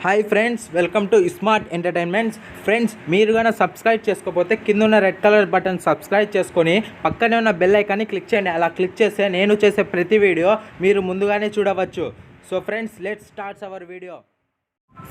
Hi friends, welcome to smart entertainments. Friends, మీరు కానీ subscribe చేసుకోకపోతే కింద ఉన్న రెడ్ కలర్ బటన్ సబ్స్క్రైబ్ చేసుకొని పక్కనే ఉన్న బెల్ ఐకాన్ని క్లిక్ చేయండి. అలా క్లిక్ చేస్తే నేను చేసే ప్రతి వీడియో మీరు ముందుగానే చూడవచ్చు. So friends, let's start our video.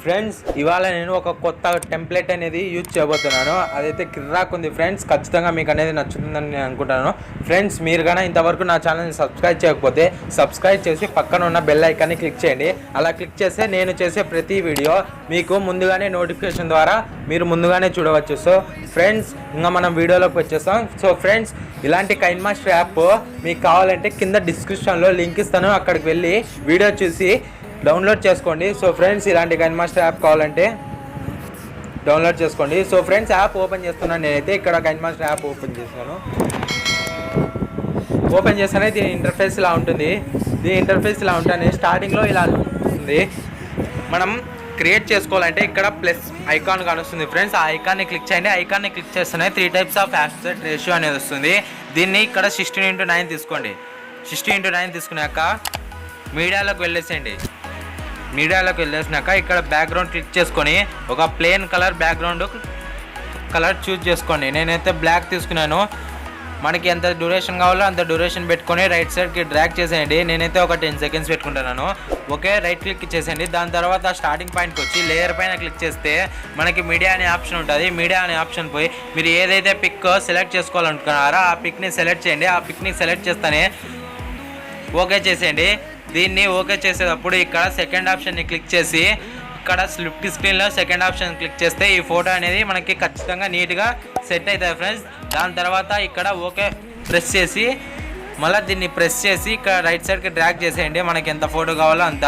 Friends, ఇవాళ నేను ఒక కొత్త టెంప్లెట్ అనేది యూజ్ చేయబోతున్నాను. అదైతే కిర్రాక్ ఉంది ఫ్రెండ్స్. ఖచ్చితంగా మీకు అనేది నచ్చుతుందని నేను అనుకుంటాను. ఫ్రెండ్స్, మీరు కానీ ఇంతవరకు నా ఛానల్ని సబ్స్క్రైబ్ చేయకపోతే సబ్స్క్రైబ్ చేసి పక్కన ఉన్న బెల్ ఐకాన్ని క్లిక్ చేయండి. అలా క్లిక్ చేస్తే నేను చేసే ప్రతి వీడియో మీకు ముందుగానే నోటిఫికేషన్ ద్వారా మీరు ముందుగానే చూడవచ్చు. సో ఫ్రెండ్స్, ఇంకా మనం వీడియోలోకి వచ్చేస్తాం. సో ఫ్రెండ్స్, ఇలాంటి కైన్మాస్టర్ యాప్ మీకు కావాలంటే కింద డిస్క్రిప్షన్లో లింక్ ఇస్తాను. అక్కడికి వెళ్ళి వీడియో చూసి డౌన్లోడ్ చేసుకోండి. సో ఫ్రెండ్స్, ఇలాంటి కైన్మాస్టర్ యాప్ కావాలంటే డౌన్లోడ్ చేసుకోండి. సో ఫ్రెండ్స్, యాప్ ఓపెన్ చేస్తున్నాను. నేనైతే ఇక్కడ కైన్మాస్టర్ యాప్ ఓపెన్ చేశాను. ఓపెన్ చేస్తానే దీని ఇంటర్ఫేస్ ఇలా ఉంటుంది. స్టార్టింగ్లో ఇలా ఉంది. మనం క్రియేట్ చేసుకోవాలంటే ఇక్కడ ప్లస్ ఐకాన్ కానొస్తుంది ఫ్రెండ్స్. ఆ ఐకాన్ని క్లిక్ చేయండి. ఐకాన్ని క్లిక్ చేస్తేనే 3 types ఆఫ్ యాస్పెక్ట్ రేషియో అనేది వస్తుంది. దీన్ని ఇక్కడ 16:9 తీసుకోండి. 16:9 తీసుకున్నాక మీడియాలోకి వెళ్ళేసినాక ఇక్కడ బ్యాక్గ్రౌండ్ క్లిక్ చేసుకొని ఒక plain colour background colour choose చేసుకోండి. నేనైతే బ్లాక్ తీసుకున్నాను. మనకి ఎంత డ్యూరేషన్ కావాలో అంత డ్యూరేషన్ పెట్టుకొని రైట్ సైడ్కి డ్రాగ్ చేసేయండి. నేనైతే ఒక 10 seconds పెట్టుకుంటున్నాను. ఓకే, రైట్ క్లిక్ చేసేయండి. దాని తర్వాత స్టార్టింగ్ పాయింట్కి వచ్చి లేయర్ పైన క్లిక్ చేస్తే మనకి మీడియా అనే ఆప్షన్ ఉంటుంది. మీడియా అనే ఆప్షన్ పోయి మీరు ఏదైతే పిక్ సెలెక్ట్ చేసుకోవాలనుకున్నారో ఆ పిక్ని సెలెక్ట్ చేయండి. ఆ పిక్ని సెలెక్ట్ చేస్తేనే ఓకే చేసేయండి. దీన్ని ఓకే చేసేటప్పుడు ఇక్కడ సెకండ్ ఆప్షన్ని క్లిక్ చేసి ఇక్కడ స్లిప్ స్క్రీన్లో సెకండ్ ఆప్షన్ క్లిక్ చేస్తే ఈ ఫోటో అనేది మనకి ఖచ్చితంగా నీట్గా సెట్ అవుతుంది ఫ్రెండ్స్. దాని తర్వాత ఇక్కడ ఓకే ప్రెస్ చేసి మళ్ళీ దీన్ని ప్రెస్ చేసి ఇక్కడ రైట్ సైడ్కి డ్రాగ్ చేసేయండి. మనకి ఎంత ఫోటో కావాలో అంత.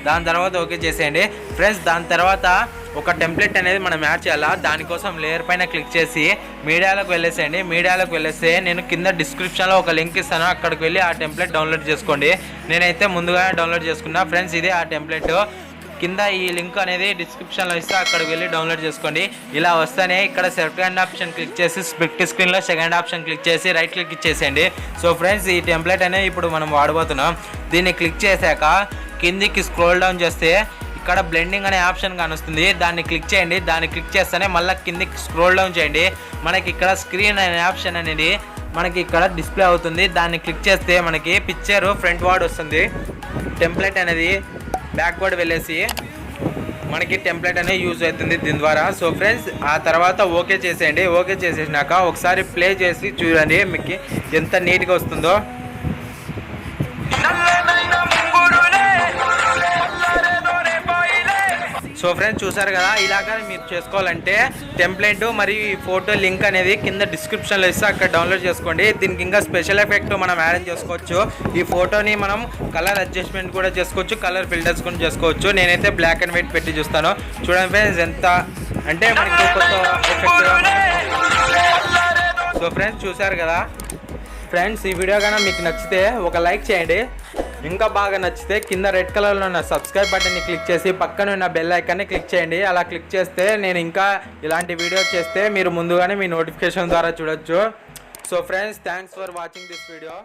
దాని తర్వాత ఓకే చేసేయండి ఫ్రెండ్స్. దాని తర్వాత ఒక టెంప్లెట్ అనేది మనం యాడ్ చేయాలా. దానికోసం లేయర్ పైన క్లిక్ చేసి మీడియాలోకి వెళ్ళేసేయండి. మీడియాలోకి వెళ్ళేస్తే నేను కింద డిస్క్రిప్షన్లో ఒక లింక్ ఇస్తాను. అక్కడికి వెళ్ళి ఆ టెంప్లెట్ డౌన్లోడ్ చేసుకోండి. నేనైతే ముందుగానే డౌన్లోడ్ చేసుకున్నా ఫ్రెండ్స్. ఇదే ఆ టెంప్లెట్. కింద ఈ లింక్ అనేది డిస్క్రిప్షన్లో ఇస్తే అక్కడికి వెళ్ళి డౌన్లోడ్ చేసుకోండి. ఇలా వస్తేనే ఇక్కడ సెకండ్ ఆప్షన్ క్లిక్ చేసి స్ప్లిట్ స్క్రీన్లో సెకండ్ ఆప్షన్ క్లిక్ చేసి రైట్ క్లిక్ ఇచ్చేసేయండి. సో ఫ్రెండ్స్, ఈ టెంప్లెట్ అనేది ఇప్పుడు మనం వాడబోతున్నాం. దీన్ని క్లిక్ చేశాక కిందికి స్క్రోల్ డౌన్ చేస్తే ఇక్కడ బ్లెండింగ్ అనే ఆప్షన్ కానొస్తుంది. దాన్ని క్లిక్ చేయండి. దాన్ని క్లిక్ చేస్తేనే మళ్ళీ కిందికి స్క్రోల్ డౌన్ చేయండి. మనకి ఇక్కడ స్క్రీన్ అనే ఆప్షన్ అనేది మనకి ఇక్కడ డిస్ప్లే అవుతుంది. దాన్ని క్లిక్ చేస్తే మనకి పిక్చర్ ఫ్రంట్ వర్డ్ వస్తుంది. టెంప్లెట్ అనేది బ్యాక్వర్డ్ వెళ్ళేసి మనకి టెంప్లెట్ అనేది యూజ్ అవుతుంది దీని ద్వారా. సో ఫ్రెండ్స్, ఆ తర్వాత ఓకే చేసేయండి. ఓకే చేసేసినాక ఒకసారి ప్లే చేసి చూడండి మీకు ఎంత నీట్గా వస్తుందో. సో ఫ్రెండ్స్, చూసారు కదా. ఇలాగా మీరు చేసుకోవాలంటే టెంప్లెట్ మరియు ఈ ఫోటో లింక్ అనేది కింద డిస్క్రిప్షన్లో ఇస్తే అక్కడ డౌన్లోడ్ చేసుకోండి. దీనికి ఇంకా స్పెషల్ ఎఫెక్ట్ మనం యాడ్ చేసుకోవచ్చు. ఈ ఫోటోని మనం కలర్ అడ్జస్ట్మెంట్ కూడా చేసుకోవచ్చు, కలర్ ఫిల్టర్స్ కూడా చేసుకోవచ్చు. నేనైతే బ్లాక్ అండ్ వైట్ పెట్టి చూస్తాను. చూడండి ఫ్రెండ్స్, ఎంత అంటే మనకి కొత్త ఎఫెక్ట్. సో ఫ్రెండ్స్, చూసారు కదా. ఫ్రెండ్స్, ఈ వీడియో కన్నా మీకు నచ్చితే ఒక లైక్ చేయండి. ఇంకా బాగా నచ్చితే కింద రెడ్ కలర్లో ఉన్న సబ్స్క్రైబ్ బటన్ని క్లిక్ చేసి పక్కన ఉన్న బెల్ ఐకాన్ని క్లిక్ చేయండి. అలా క్లిక్ చేస్తే నేను ఇంకా ఇలాంటి వీడియో చేస్తే మీరు ముందుగానే మీ నోటిఫికేషన్ ద్వారా చూడొచ్చు. So friends, thanks for watching this video.